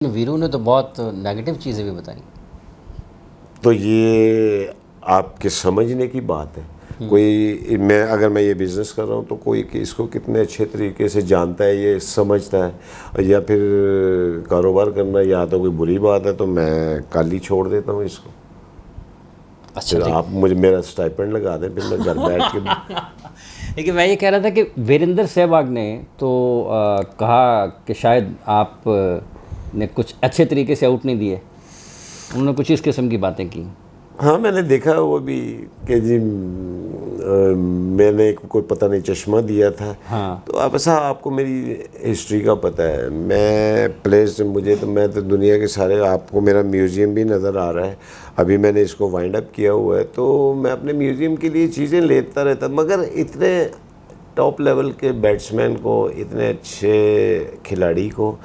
वीरू ने तो बहुत नेगेटिव चीज़ें भी बताई। तो ये आपके समझने की बात है। कोई अगर मैं ये बिज़नेस कर रहा हूँ तो कोई कि इसको कितने अच्छे तरीके से जानता है, ये समझता है, या फिर कारोबार करना या तो कोई बुरी बात है तो मैं कल ही छोड़ देता हूँ इसको। अच्छा फिर आप मुझे मेरा स्टाइपेंड लगा दें, फिर मैं घर बैठ के लेकिन मैं ये कह रहा था कि वीरेंद्र सहवाग ने तो कहा कि शायद आप ने कुछ अच्छे तरीके से आउट नहीं दिए, उन्होंने कुछ इस किस्म की बातें की। हाँ, मैंने देखा वो भी कि जी मैंने कोई पता नहीं चश्मा दिया था। हाँ। तो आप ऐसा, आपको मेरी हिस्ट्री का पता है, मैं प्लेस मुझे तो मैं तो दुनिया के सारे, आपको मेरा म्यूज़ियम भी नज़र आ रहा है, अभी मैंने इसको वाइंड अप किया हुआ है, तो मैं अपने म्यूज़ियम के लिए चीज़ें लेता रहता। मगर इतने टॉप लेवल के बैट्समैन को, इतने अच्छे खिलाड़ी को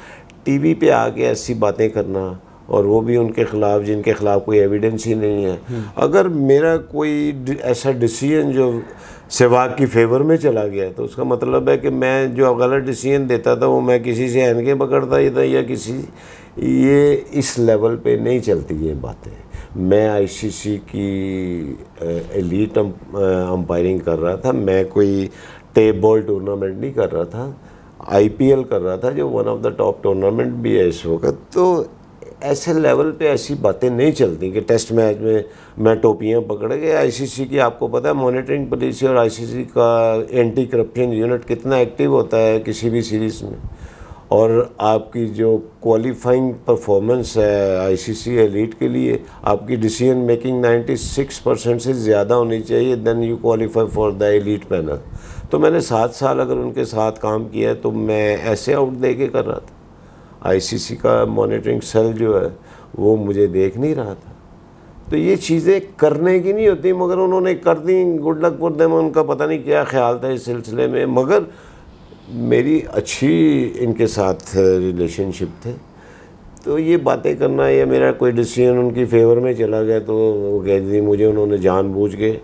टीवी पे आके ऐसी बातें करना, और वो भी उनके ख़िलाफ़ जिनके ख़िलाफ़ कोई एविडेंस ही नहीं है। अगर मेरा कोई ऐसा डिसीजन जो सहवाग की फेवर में चला गया तो उसका मतलब है कि मैं जो गलत डिसीजन देता था वो मैं किसी से एनके पकड़ता ही था या किसी, ये इस लेवल पे नहीं चलती ये बातें। मैं आईसीसी की एलीट अंपायरिंग कर रहा था, मैं कोई टेप बॉल टूर्नामेंट नहीं कर रहा था, आईपीएल कर रहा था जो one of the top tournament भी है इस वक्त। तो ऐसे लेवल पे ऐसी बातें नहीं चलती कि टेस्ट मैच में मैं टोपियां पकड़ के। आईसीसी की आपको पता है मॉनिटरिंग पॉलिसी और आईसीसी का एंटी करप्शन यूनिट कितना एक्टिव होता है किसी भी सीरीज़ में, और आपकी जो क्वालिफाइंग परफॉर्मेंस है आईसीसी एलीट के लिए, आपकी डिसीजन मेकिंग 96% से ज़्यादा होनी चाहिए, then you qualify for the elite panel. तो मैंने 7 साल अगर उनके साथ काम किया है तो मैं ऐसे आउट दे के कर रहा था। आईसीसी का मॉनिटरिंग सेल जो है वो मुझे देख नहीं रहा था। तो ये चीज़ें करने की नहीं होती, मगर उन्होंने कर दी, गुड लक फॉर देम। उनका पता नहीं क्या ख्याल था इस सिलसिले में, मगर मेरी अच्छी इनके साथ रिलेशनशिप थे। तो ये बातें करना या मेरा कोई डिसीजन उनकी फेवर में चला गया तो वो कह दी मुझे उन्होंने जानबूझ के,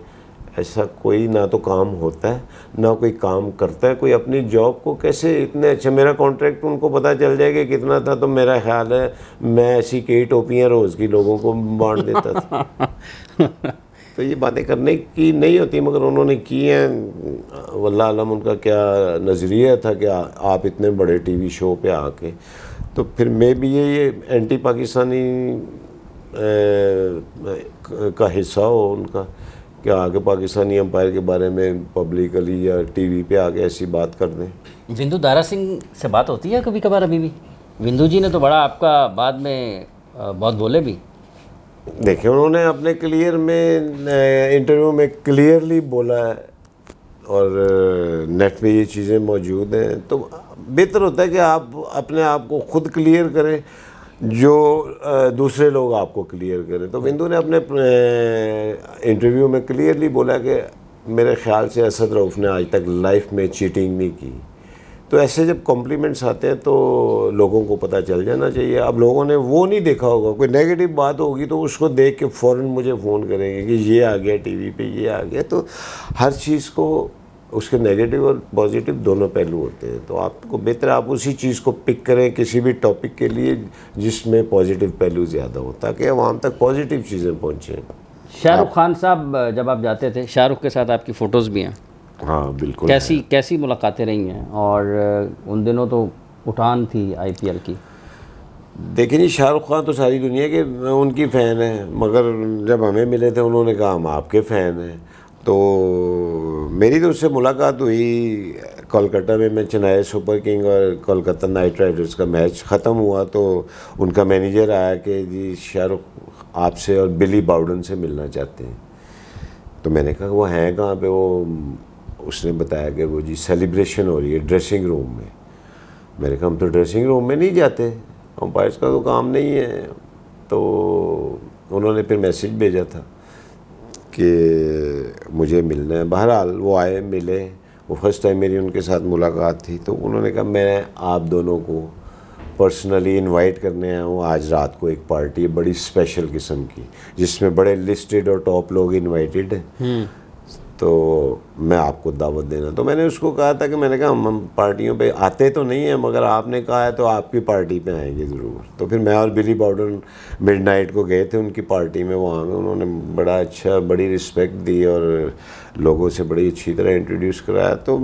ऐसा कोई ना तो काम होता है ना कोई काम करता है। कोई अपनी जॉब को कैसे इतने अच्छा, मेरा कॉन्ट्रैक्ट उनको पता चल जाए कि कितना था तो मेरा ख्याल है मैं ऐसी कई टोपियाँ रोज़ की लोगों को बांट देता था। तो ये बातें करने की नहीं होती, मगर उन्होंने की हैं। वल्लाह आलम उनका क्या नज़रिया था कि आप इतने बड़े टीवी शो पे आके, तो फिर मैं भी ये एंटी पाकिस्तानी का हिस्सा हो उनका, कि आगे पाकिस्तानी अंपायर के बारे में पब्लिकली या टीवी पे आके ऐसी बात कर दें। विंदु दारा सिंह से बात होती है कभी कभार अभी भी? विंदु जी ने तो बड़ा आपका बाद में बहुत बोले भी। देखिए, उन्होंने अपने क्लियर में इंटरव्यू में क्लियरली बोला है, और नेट पे ये चीज़ें मौजूद हैं। तो बेहतर होता है कि आप अपने आप को खुद क्लियर करें, जो दूसरे लोग आपको क्लियर करें। तो बिंदु ने अपने इंटरव्यू में क्लियरली बोला कि मेरे ख्याल से असद रऊफ़ ने आज तक लाइफ में चीटिंग नहीं की। तो ऐसे जब कॉम्प्लीमेंट्स आते हैं तो लोगों को पता चल जाना चाहिए। अब लोगों ने वो नहीं देखा होगा, कोई नेगेटिव बात होगी तो उसको देख के फ़ौरन मुझे फ़ोन करेंगे कि ये आ गया टीवी पे, ये आ गया। तो हर चीज़ को उसके नेगेटिव और पॉजिटिव दोनों पहलू होते हैं। तो आपको बेहतर आप उसी चीज़ को पिक करें किसी भी टॉपिक के लिए जिसमें पॉजिटिव पहलू ज़्यादा हो, ताकि आवाम तक पॉजिटिव चीज़ें पहुँचें। शाहरुख खान साहब जब आप जाते थे, शाहरुख के साथ आपकी फ़ोटोज़ भी हैं। हाँ बिल्कुल। कैसी मुलाकातें रही हैं? और उन दिनों तो उठान थी आईपीएल की। देखिए जी, शाहरुख खान तो सारी दुनिया के उनकी फ़ैन है, मगर जब हमें मिले थे उन्होंने कहा हम आपके फ़ैन हैं। तो मेरी तो उससे मुलाकात हुई कोलकाता में। मैं चेन्नई सुपर किंग और कोलकाता नाइट राइडर्स का मैच ख़त्म हुआ तो उनका मैनेजर आया कि जी शाहरुख आपसे और बिली बाउडन से मिलना चाहते हैं। तो मैंने कहा वो हैं कहाँ पे? वो उसने बताया कि वो जी सेलिब्रेशन हो रही है ड्रेसिंग रूम में। मैंने कहा हम तो ड्रेसिंग रूम में नहीं जाते, अंपायर्स का तो काम नहीं है। तो उन्होंने फिर मैसेज भेजा था कि मुझे मिलना है। बहरहाल वो आए, मिले। वो फर्स्ट टाइम मेरी उनके साथ मुलाकात थी। तो उन्होंने कहा मैं आप दोनों को पर्सनली इनवाइट करने आया हूँ। आज रात को एक पार्टी है बड़ी स्पेशल किस्म की, जिसमें बड़े लिस्टेड और टॉप लोग इनवाइटेड हैं। तो मैं आपको दावत देना। तो मैंने उसको कहा था कि मैंने कहा हम पार्टियों पे आते तो नहीं हैं, मगर आपने कहा है तो आपकी पार्टी पे आएंगे ज़रूर। तो फिर मैं और बिली बॉर्डन मिडनाइट को गए थे उनकी पार्टी में। वहाँ में उन्होंने बड़ा अच्छा, बड़ी रिस्पेक्ट दी और लोगों से बड़ी अच्छी तरह इंट्रोड्यूस कराया। तो